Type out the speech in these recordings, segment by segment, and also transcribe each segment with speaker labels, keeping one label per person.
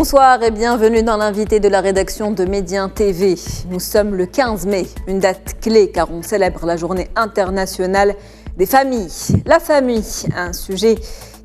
Speaker 1: Bonsoir et bienvenue dans l'invité de la rédaction de Médien TV. Nous sommes le 15 mai, une date clé car on célèbre la journée internationale des familles. La famille, un sujet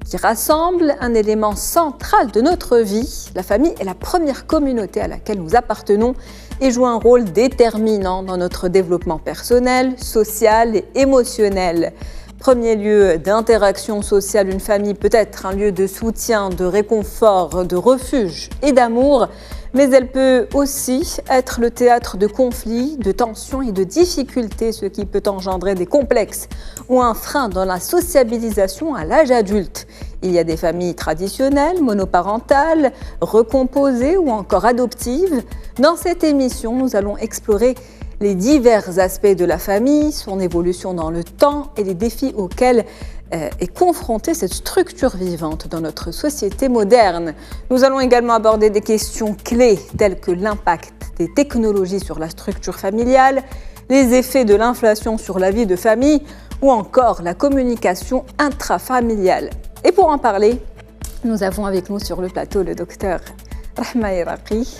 Speaker 1: qui rassemble, un élément central de notre vie. La famille est la première communauté à laquelle nous appartenons et joue un rôle déterminant dans notre développement personnel, social et émotionnel. Premier lieu d'interaction sociale, une famille peut être un lieu de soutien, de réconfort, de refuge et d'amour, mais elle peut aussi être le théâtre de conflits, de tensions et de difficultés, ce qui peut engendrer des complexes ou un frein dans la sociabilisation à l'âge adulte. Il y a des familles traditionnelles, monoparentales, recomposées ou encore adoptives. Dans cette émission, nous allons explorer les divers aspects de la famille, son évolution dans le temps et les défis auxquels est confrontée cette structure vivante dans notre société moderne. Nous allons également aborder des questions clés telles que l'impact des technologies sur la structure familiale, les effets de l'inflation sur la vie de famille ou encore la communication intrafamiliale. Et pour en parler, nous avons avec nous sur le plateau le docteur Rahma Iraqi.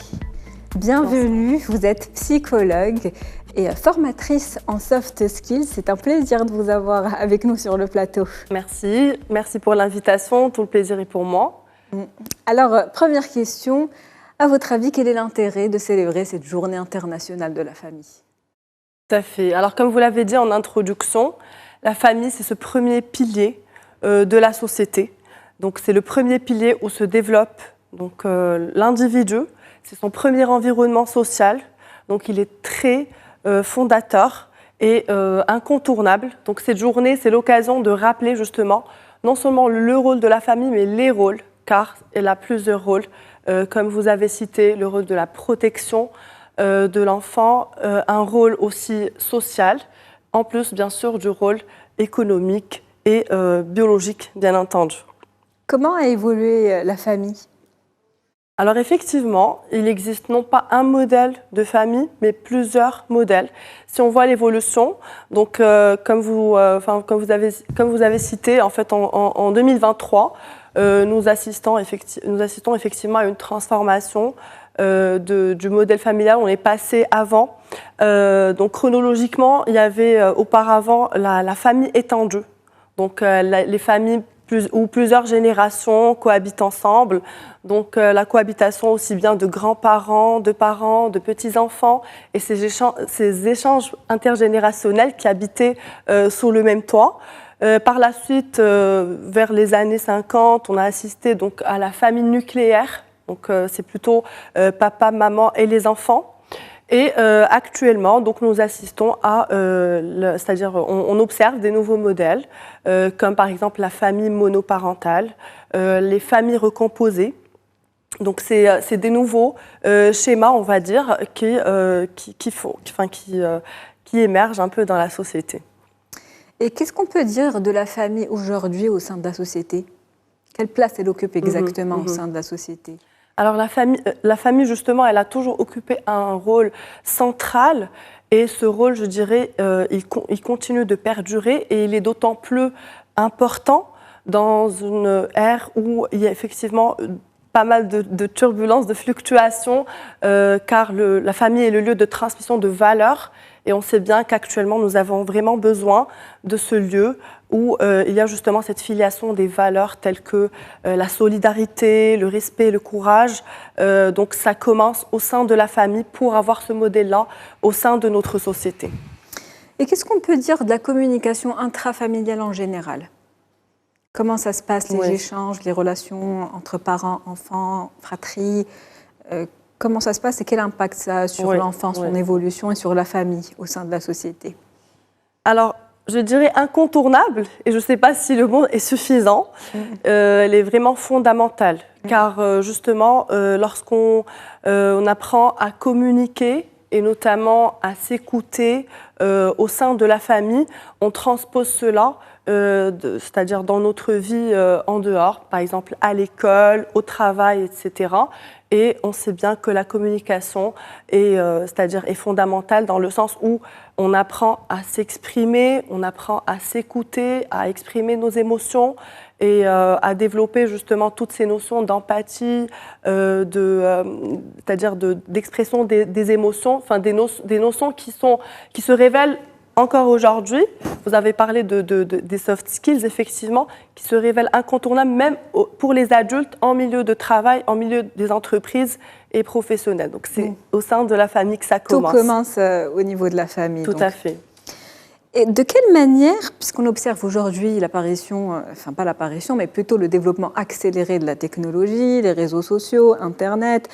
Speaker 1: Bienvenue, vous êtes psychologue et formatrice en soft skills. C'est un plaisir de vous avoir avec nous sur le plateau.
Speaker 2: Merci pour l'invitation, tout le plaisir est pour moi.
Speaker 1: Alors, première question, à votre avis, quel est l'intérêt de célébrer cette journée internationale de la famille ?
Speaker 2: Tout à fait. Alors, comme vous l'avez dit en introduction, la famille, c'est ce premier pilier de la société. Donc, c'est le premier pilier où se développe l'individu. C'est son premier environnement social, donc il est très fondateur et incontournable. Donc cette journée, c'est l'occasion de rappeler justement non seulement le rôle de la famille, mais les rôles, car elle a plusieurs rôles, comme vous avez cité, le rôle de la protection de l'enfant, un rôle aussi social, en plus bien sûr du rôle économique et biologique, bien entendu.
Speaker 1: Comment a évolué la famille ?
Speaker 2: Alors effectivement, il existe non pas un modèle de famille, mais plusieurs modèles. Si on voit l'évolution, donc comme vous avez cité, en fait en 2023, nous assistons effectivement à une transformation du modèle familial. On est passé avant. Donc chronologiquement, il y avait auparavant la famille étendue. Donc les familles où plusieurs générations cohabitent ensemble. Donc la cohabitation aussi bien de grands-parents, de parents, de petits-enfants et ces échanges intergénérationnels qui habitaient sous le même toit. Par la suite, vers les années 50, on a assisté donc à la famille nucléaire. Donc c'est plutôt papa, maman et les enfants. Et actuellement, donc, nous assistons à, c'est-à-dire on observe des nouveaux modèles, comme par exemple la famille monoparentale, les familles recomposées. Donc c'est des nouveaux schémas, on va dire, qui émergent un peu dans la société.
Speaker 1: Et qu'est-ce qu'on peut dire de la famille aujourd'hui au sein de la société ? Quelle place elle occupe exactement au sein de la société ?
Speaker 2: Alors la famille, justement, elle a toujours occupé un rôle central et ce rôle, je dirais, il continue de perdurer et il est d'autant plus important dans une ère où il y a effectivement pas mal de turbulences, de fluctuations, car la famille est le lieu de transmission de valeurs et on sait bien qu'actuellement nous avons vraiment besoin de ce lieu où il y a justement cette filiation des valeurs telles que la solidarité, le respect, le courage. Donc ça commence au sein de la famille pour avoir ce modèle-là au sein de notre société.
Speaker 1: Et qu'est-ce qu'on peut dire de la communication intrafamiliale en général ? Comment ça se passe, les échanges, les relations entre parents, enfants, fratries ? Comment ça se passe et quel impact ça a sur l'enfant, son évolution et sur la famille au sein de la société ?
Speaker 2: Alors, je dirais incontournable, et je ne sais pas si le mot est suffisant, elle est vraiment fondamentale. Car justement, lorsqu'on apprend à communiquer, et notamment à s'écouter au sein de la famille, on transpose cela, c'est-à-dire dans notre vie en dehors, par exemple à l'école, au travail, etc. Et on sait bien que la communication est fondamentale dans le sens où on apprend à s'exprimer, on apprend à s'écouter, à exprimer nos émotions et à développer justement toutes ces notions d'empathie, c'est-à-dire d'expression des émotions, enfin des notions qui se révèlent encore aujourd'hui. Vous avez parlé des soft skills, effectivement, qui se révèlent incontournables même pour les adultes en milieu de travail, en milieu des entreprises et professionnelles. Donc c'est au sein de la famille que ça commence.
Speaker 1: Tout commence au niveau de la famille.
Speaker 2: Tout à fait.
Speaker 1: Et de quelle manière, puisqu'on observe aujourd'hui l'apparition, enfin pas l'apparition, mais plutôt le développement accéléré de la technologie, les réseaux sociaux, Internet,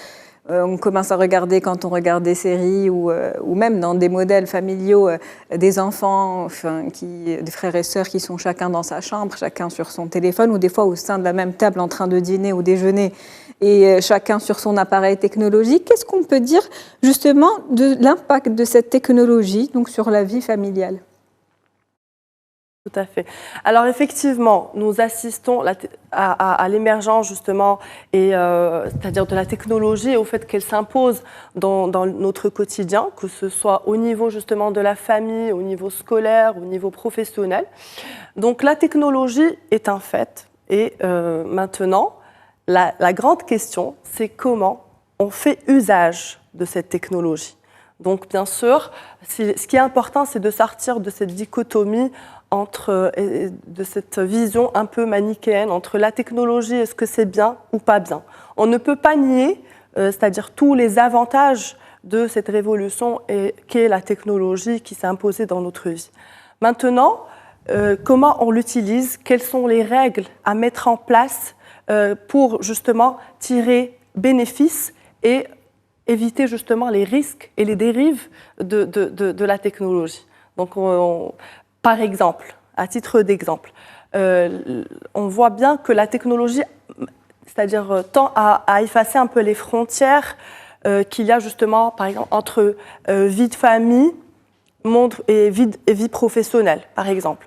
Speaker 1: on commence à regarder, quand on regarde des séries ou même dans des modèles familiaux, des enfants, des frères et sœurs qui sont chacun dans sa chambre, chacun sur son téléphone, ou des fois au sein de la même table en train de dîner ou déjeuner, et chacun sur son appareil technologique. Qu'est-ce qu'on peut dire justement de l'impact de cette technologie donc, sur la vie familiale ?
Speaker 2: Tout à fait. Alors effectivement, nous assistons à l'émergence justement, c'est-à-dire de la technologie et au fait qu'elle s'impose dans notre quotidien, que ce soit au niveau justement de la famille, au niveau scolaire, au niveau professionnel. Donc la technologie est un fait et maintenant, la grande question, c'est comment on fait usage de cette technologie. Donc bien sûr, ce qui est important, c'est de sortir de cette dichotomie de cette vision un peu manichéenne entre la technologie, est-ce que c'est bien ou pas bien. On ne peut pas nier, c'est-à-dire tous les avantages de cette révolution qu'est la technologie qui s'est imposée dans notre vie. Maintenant, comment on l'utilise, quelles sont les règles à mettre en place pour justement tirer bénéfice et éviter justement les risques et les dérives de la technologie. Donc, par exemple, à titre d'exemple, on voit bien que la technologie, c'est-à-dire tend à effacer un peu les frontières qu'il y a justement, par exemple, entre vie de famille, monde et vie professionnelle, par exemple,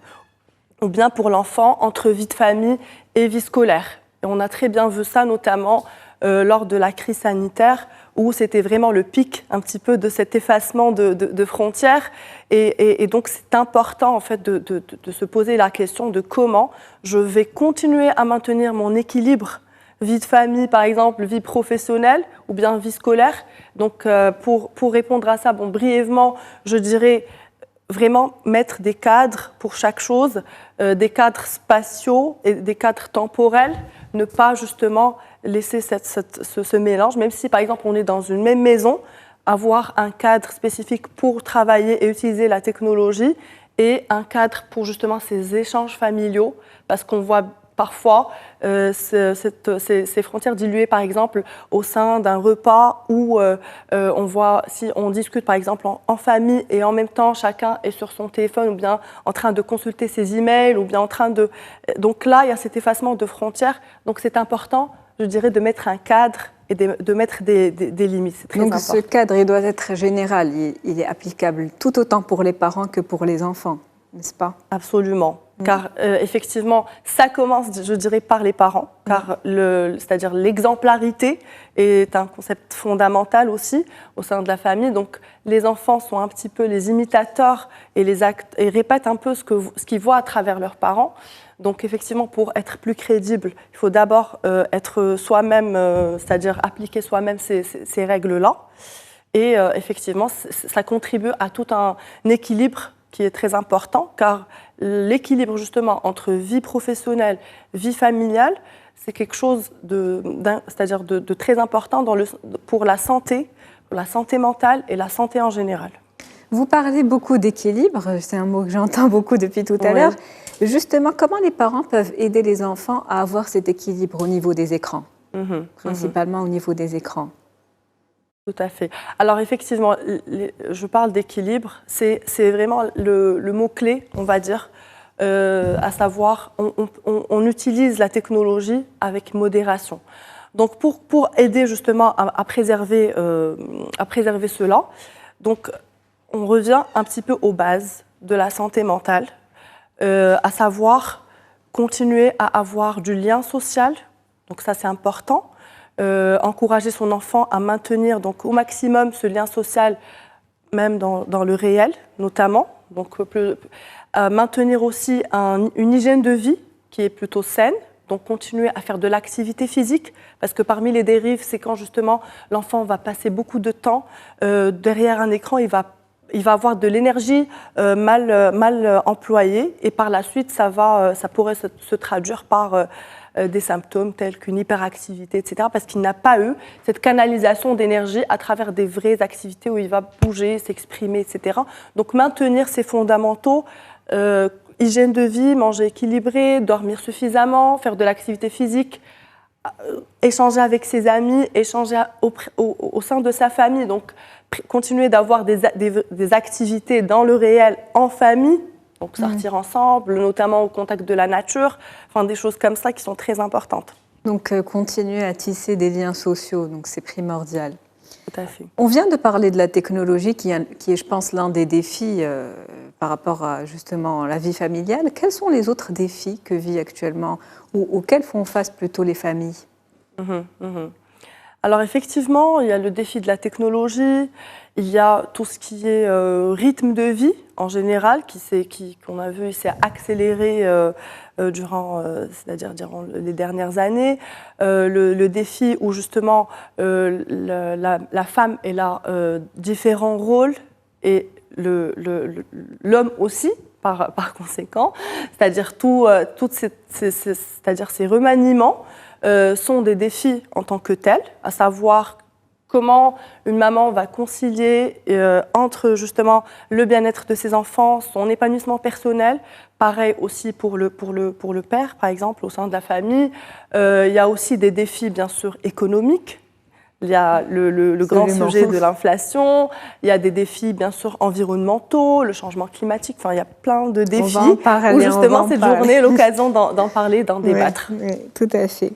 Speaker 2: ou bien pour l'enfant entre vie de famille et vie scolaire. Et on a très bien vu ça, notamment lors de la crise sanitaire, où c'était vraiment le pic un petit peu de cet effacement de frontières. Et donc, c'est important en fait de se poser la question de comment je vais continuer à maintenir mon équilibre vie de famille, par exemple, vie professionnelle ou bien vie scolaire. Donc, pour répondre à ça, brièvement, je dirais vraiment mettre des cadres pour chaque chose, des cadres spatiaux et des cadres temporels, ne pas justement laisser ce mélange, même si par exemple on est dans une même maison, avoir un cadre spécifique pour travailler et utiliser la technologie et un cadre pour justement ces échanges familiaux, parce qu'on voit parfois ces frontières diluées, par exemple, au sein d'un repas où on voit, si on discute par exemple en famille et en même temps chacun est sur son téléphone ou bien en train de consulter ses emails ou bien en train de... Donc là, il y a cet effacement de frontières. Donc c'est important, je dirais, de mettre un cadre et de mettre des limites. C'est très important.
Speaker 1: Donc ce cadre, il doit être général. Il est applicable tout autant pour les parents que pour les enfants, n'est-ce pas ?
Speaker 2: Absolument. Car effectivement, ça commence, je dirais, par les parents, car c'est-à-dire l'exemplarité est un concept fondamental aussi au sein de la famille. Donc, les enfants sont un petit peu les imitateurs et répètent un peu ce qu'ils voient à travers leurs parents. Donc, effectivement, pour être plus crédible, il faut d'abord être soi-même, c'est-à-dire appliquer soi-même ces règles-là. Et effectivement, ça contribue à tout un équilibre qui est très important, car l'équilibre justement entre vie professionnelle, vie familiale, c'est quelque chose c'est-à-dire de très important pour la santé mentale et la santé en général.
Speaker 1: Vous parlez beaucoup d'équilibre, c'est un mot que j'entends beaucoup depuis tout à l'heure. Justement, comment les parents peuvent aider les enfants à avoir cet équilibre au niveau des écrans, principalement au niveau des écrans?
Speaker 2: Tout à fait. Alors effectivement, je parle d'équilibre, c'est vraiment le mot-clé, on va dire, à savoir, on utilise la technologie avec modération. Donc pour aider justement à préserver cela, donc on revient un petit peu aux bases de la santé mentale, à savoir continuer à avoir du lien social, donc ça c'est important. Encourager son enfant à maintenir donc, au maximum ce lien social, même dans le réel notamment. Donc, maintenir aussi une hygiène de vie qui est plutôt saine, Donc, continuer à faire de l'activité physique, parce que parmi les dérives, c'est quand justement l'enfant va passer beaucoup de temps derrière un écran, il va avoir de l'énergie mal employée, et par la suite, ça pourrait se traduire par des symptômes tels qu'une hyperactivité, etc., parce qu'il n'a pas eu cette canalisation d'énergie à travers des vraies activités où il va bouger, s'exprimer, etc. Donc, maintenir ces fondamentaux, hygiène de vie, manger équilibré, dormir suffisamment, faire de l'activité physique, échanger avec ses amis, échanger au sein de sa famille. Donc, continuer d'avoir des activités dans le réel en famille, donc sortir ensemble, notamment au contact de la nature, enfin des choses comme ça qui sont très importantes.
Speaker 1: Donc, continuer à tisser des liens sociaux, donc c'est primordial.
Speaker 2: Tout à fait.
Speaker 1: On vient de parler de la technologie qui est, je pense, l'un des défis par rapport à justement la vie familiale. Quels sont les autres défis que vit actuellement ou auxquels font face plutôt les familles?
Speaker 2: Alors effectivement, il y a le défi de la technologie, il y a tout ce qui est rythme de vie en général, qu'on a vu s'est accéléré durant les dernières années. Le défi où justement la femme elle a différents rôles et l'homme aussi. Par conséquent, c'est-à-dire c'est-à-dire ces remaniements sont des défis en tant que tels, à savoir comment une maman va concilier entre justement le bien-être de ses enfants, son épanouissement personnel, pareil aussi pour le père, par exemple, au sein de la famille. Il y a aussi des défis, bien sûr, économiques. Il y a le grand sujet de l'inflation, il y a des défis bien sûr environnementaux, le changement climatique, enfin il y a plein de défis où justement cette journée est l'occasion d'en parler, d'en débattre.
Speaker 1: Oui, tout à fait.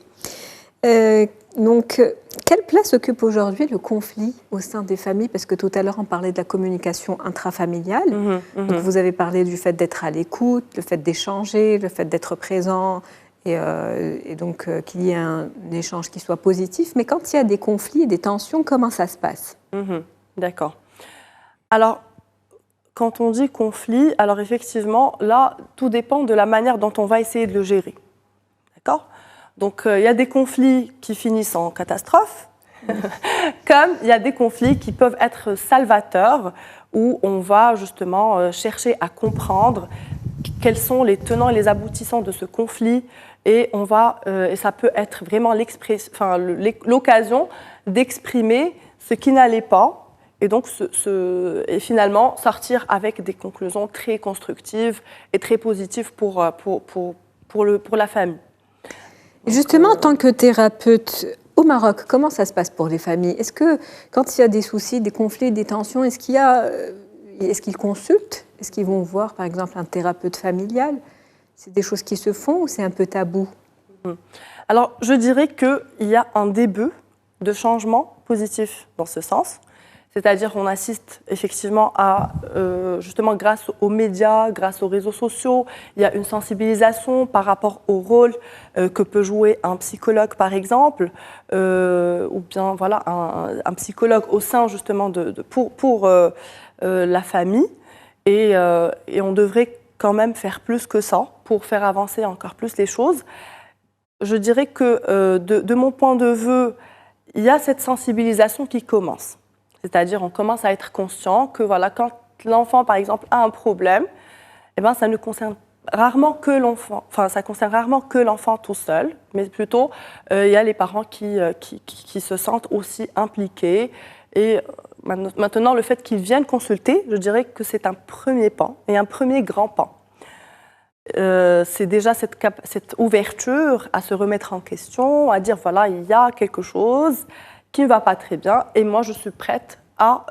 Speaker 1: Donc, quelle place occupe aujourd'hui le conflit au sein des familles? Parce que tout à l'heure, on parlait de la communication intrafamiliale. Donc, vous avez parlé du fait d'être à l'écoute, le fait d'échanger, le fait d'être présent, et donc qu'il y ait un échange qui soit positif. Mais quand il y a des conflits, des tensions, comment ça se passe?
Speaker 2: D'accord. Alors, quand on dit conflit, alors effectivement, là, tout dépend de la manière dont on va essayer de le gérer. D'accord ? Donc, il y a des conflits qui finissent en catastrophe, comme il y a des conflits qui peuvent être salvateurs, où on va justement chercher à comprendre quels sont les tenants et les aboutissants de ce conflit, et et ça peut être vraiment l'occasion d'exprimer ce qui n'allait pas, et donc et finalement sortir avec des conclusions très constructives et très positives pour la famille.
Speaker 1: Justement, en tant que thérapeute, au Maroc, comment ça se passe pour les familles? Est-ce que quand il y a des soucis, des conflits, des tensions, est-ce qu'ils consultent? Est-ce qu'ils vont voir, par exemple, un thérapeute familial? C'est des choses qui se font ou c'est un peu tabou?
Speaker 2: Alors, je dirais qu'il y a un début de changement positif dans ce sens. C'est-à-dire qu'on assiste effectivement à, justement grâce aux médias, grâce aux réseaux sociaux, il y a une sensibilisation par rapport au rôle que peut jouer un psychologue par exemple, ou bien voilà, un psychologue au sein justement pour la famille. Et on devrait quand même faire plus que ça pour faire avancer encore plus les choses. Je dirais que de mon point de vue, il y a cette sensibilisation qui commence. C'est-à-dire, on commence à être conscient que voilà, quand l'enfant, par exemple, a un problème, eh ben, ça ne concerne rarement que l'enfant. Enfin, ça concerne rarement que l'enfant tout seul, mais plutôt, il y a les parents qui se sentent aussi impliqués. Et maintenant, le fait qu'ils viennent consulter, je dirais que c'est un premier pas et un premier grand pas. C'est déjà cette ouverture à se remettre en question, à dire voilà, il y a quelque chose qui ne va pas très bien, et moi je suis prête à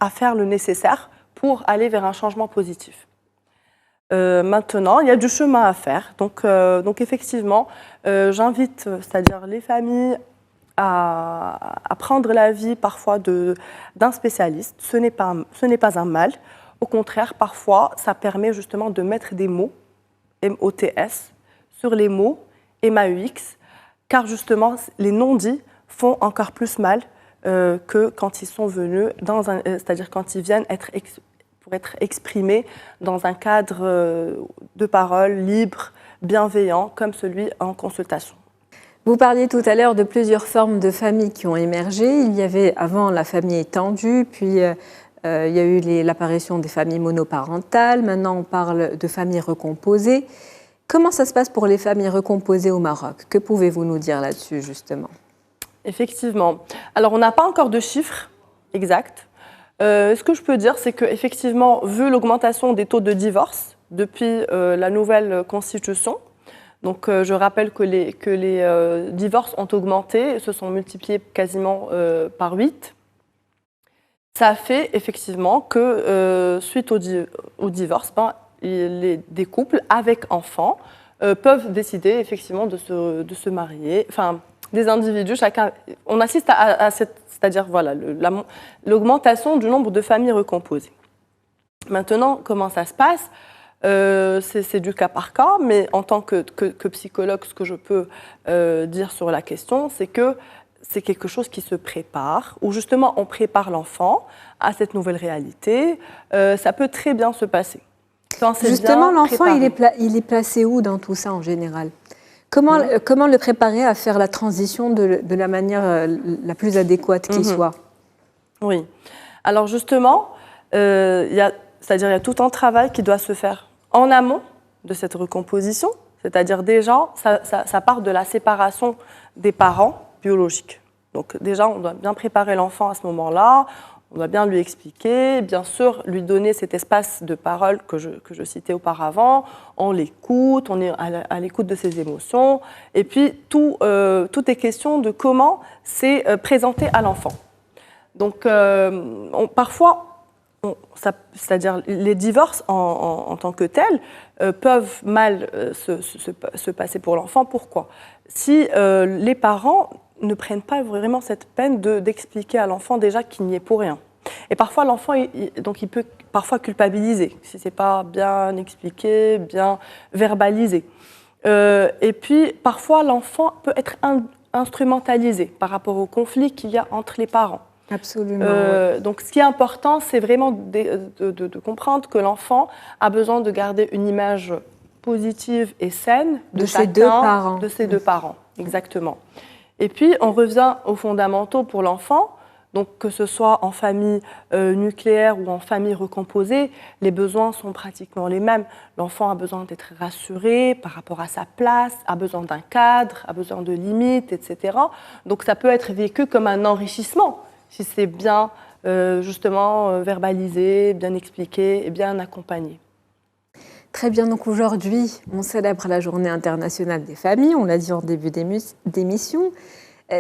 Speaker 2: faire le nécessaire pour aller vers un changement positif. Maintenant, il y a du chemin à faire, donc effectivement, j'invite, c'est-à-dire les familles, à prendre l'avis parfois d'un spécialiste. Ce n'est pas un mal, au contraire, parfois, ça permet justement de mettre des mots, M-O-T-S, sur les mots, M-A-U-X, car justement, les non-dits font encore plus mal que quand ils sont venus, c'est-à-dire quand ils viennent pour être exprimés dans un cadre de parole libre, bienveillant comme celui en consultation.
Speaker 1: Vous parliez tout à l'heure de plusieurs formes de familles qui ont émergé. Il y avait avant la famille étendue, puis il y a eu l'apparition des familles monoparentales. Maintenant, on parle de familles recomposées. Comment ça se passe pour les familles recomposées au Maroc? Que pouvez-vous nous dire là-dessus, justement?
Speaker 2: Effectivement. Alors, on n'a pas encore de chiffres exacts. Ce que je peux dire, c'est qu'effectivement, vu l'augmentation des taux de divorce depuis la nouvelle constitution, donc je rappelle que les divorces ont augmenté et se sont multipliés quasiment par 8. Ça fait effectivement que suite au divorce, des couples avec enfants peuvent décider effectivement de se marier. Enfin, des individus, chacun. On assiste à c'est-à-dire voilà, l'augmentation du nombre de familles recomposées. Maintenant, comment ça se passe? C'est du cas par cas, mais en tant que psychologue, ce que je peux dire sur la question, c'est que c'est quelque chose qui se prépare, où justement on prépare l'enfant à cette nouvelle réalité. Ça peut très bien se passer.
Speaker 1: Justement, l'enfant, il est placé où dans tout ça en général? Comment le préparer à faire la transition de la manière la plus adéquate qui soit?
Speaker 2: Oui. Alors justement, il y a tout un travail qui doit se faire en amont de cette recomposition, c'est-à-dire déjà, ça part de la séparation des parents biologiques. Donc déjà, on doit bien préparer l'enfant à ce moment-là, on doit bien lui expliquer, bien sûr, lui donner cet espace de parole que je citais auparavant, on l'écoute, on est à l'écoute de ses émotions, et puis tout est question de comment c'est présenté à l'enfant. Donc parfois, c'est-à-dire les divorces en tant que tels peuvent mal se passer pour l'enfant. Pourquoi? Si les parents ne prennent pas vraiment cette peine d'expliquer à l'enfant déjà qu'il n'y est pour rien. Et parfois, l'enfant il peut parfois culpabiliser si ce n'est pas bien expliqué, bien verbalisé. Et puis, parfois, l'enfant peut être instrumentalisé par rapport au conflit qu'il y a entre les parents.
Speaker 1: Absolument. Oui.
Speaker 2: Donc, ce qui est important, c'est vraiment de comprendre que l'enfant a besoin de garder une image positive et saine de
Speaker 1: ses deux parents.
Speaker 2: De ses deux parents, exactement. Et puis, on revient aux fondamentaux pour l'enfant. Donc, que ce soit en famille nucléaire ou en famille recomposée, les besoins sont pratiquement les mêmes. L'enfant a besoin d'être rassuré par rapport à sa place, a besoin d'un cadre, a besoin de limites, etc. Donc, ça peut être vécu comme un enrichissement si c'est bien, justement, verbalisé, bien expliqué et bien accompagné.
Speaker 1: Très bien, donc aujourd'hui, on célèbre la Journée internationale des familles, on l'a dit en début d'émission.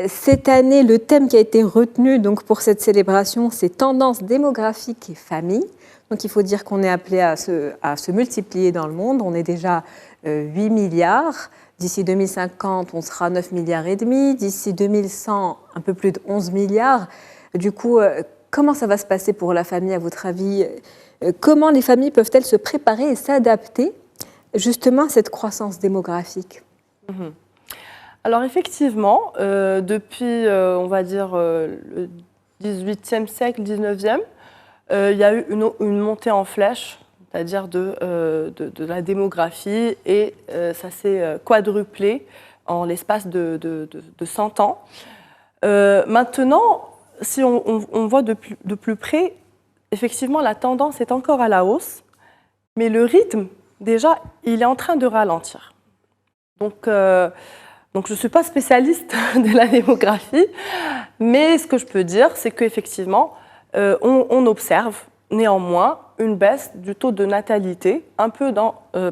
Speaker 1: Cette année, le thème qui a été retenu donc, pour cette célébration, c'est tendances démographiques et familles. Donc il faut dire qu'on est appelé à se multiplier dans le monde. On est déjà 8 milliards. D'ici 2050, on sera 9 milliards et demi. D'ici 2100, un peu plus de 11 milliards. Du coup, comment ça va se passer pour la famille, à votre avis? Comment les familles peuvent-elles se préparer et s'adapter justement à cette croissance démographique?
Speaker 2: Alors effectivement, depuis, on va dire, le XVIIIe siècle, XIXe, il y a eu une montée en flèche, c'est-à-dire de la démographie, et ça s'est quadruplé en l'espace de 100 ans. Maintenant, si on voit de plus près, effectivement, la tendance est encore à la hausse, mais le rythme, déjà, il est en train de ralentir. Donc je ne suis pas spécialiste de la démographie, mais ce que je peux dire, c'est qu'effectivement, on observe néanmoins une baisse du taux de natalité un peu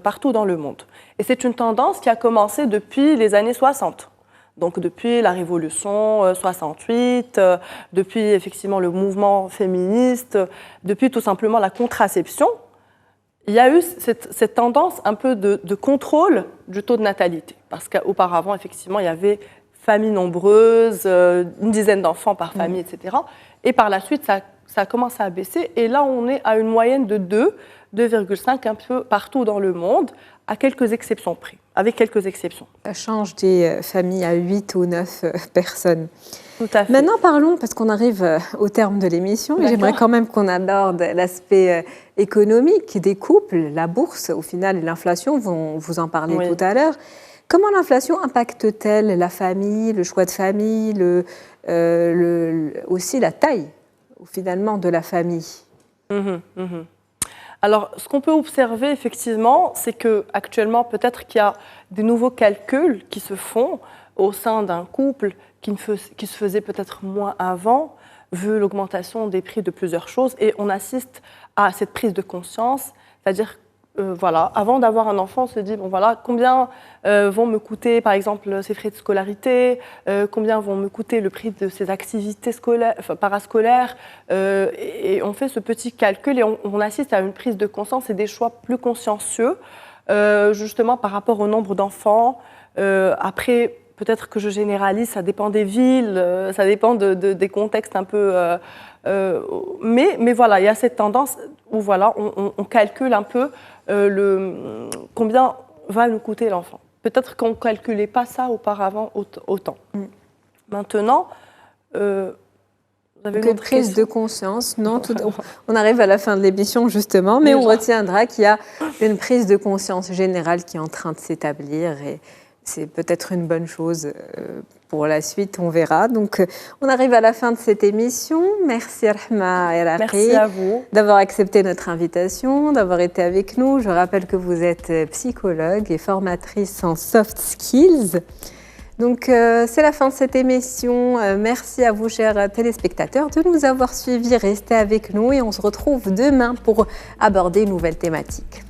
Speaker 2: partout dans le monde. Et c'est une tendance qui a commencé depuis les années 60. Donc depuis la Révolution 68, depuis effectivement le mouvement féministe, depuis tout simplement la contraception, il y a eu cette tendance un peu de contrôle du taux de natalité. Parce qu'auparavant, effectivement, il y avait familles nombreuses, une dizaine d'enfants par famille, etc. Et par la suite, ça a commencé à baisser. Et là, on est à une moyenne de 2,5 un peu partout dans le monde, à quelques exceptions près, avec quelques exceptions.
Speaker 1: Ça change des familles à 8 ou 9 personnes.
Speaker 2: Tout à fait.
Speaker 1: Maintenant, parlons, parce qu'on arrive au terme de l'émission, et j'aimerais quand même qu'on aborde l'aspect économique des couples, la bourse, au final, l'inflation, vous en parlez tout à l'heure. Comment l'inflation impacte-t-elle la famille, le choix de famille, aussi la taille, finalement, de la famille?
Speaker 2: Alors, ce qu'on peut observer, effectivement, c'est qu'actuellement, peut-être qu'il y a des nouveaux calculs qui se font au sein d'un couple qui se faisait peut-être moins avant, vu l'augmentation des prix de plusieurs choses. Et on assiste à cette prise de conscience, c'est-à-dire voilà, avant d'avoir un enfant, on se dit, bon voilà, combien vont me coûter, par exemple, ces frais de scolarité, combien vont me coûter le prix de ces activités parascolaires, et on fait ce petit calcul et on assiste à une prise de conscience et des choix plus consciencieux, justement par rapport au nombre d'enfants. Après, peut-être que je généralise, ça dépend des villes, ça dépend des contextes un peu... mais voilà, il y a cette tendance où voilà, on calcule un peu combien va nous coûter l'enfant. Peut-être qu'on ne calculait pas ça auparavant autant. Maintenant, vous avez
Speaker 1: une prise de conscience. Non, on arrive à la fin de l'émission justement, mais on retiendra qu'il y a une prise de conscience générale qui est en train de s'établir et c'est peut-être une bonne chose pour la suite, on verra. Donc, on arrive à la fin de cette émission. Merci Rahma El Arqi.
Speaker 2: Merci à vous
Speaker 1: d'avoir accepté notre invitation, d'avoir été avec nous. Je rappelle que vous êtes psychologue et formatrice en soft skills. Donc, c'est la fin de cette émission. Merci à vous, chers téléspectateurs, de nous avoir suivis. Restez avec nous et on se retrouve demain pour aborder une nouvelle thématique.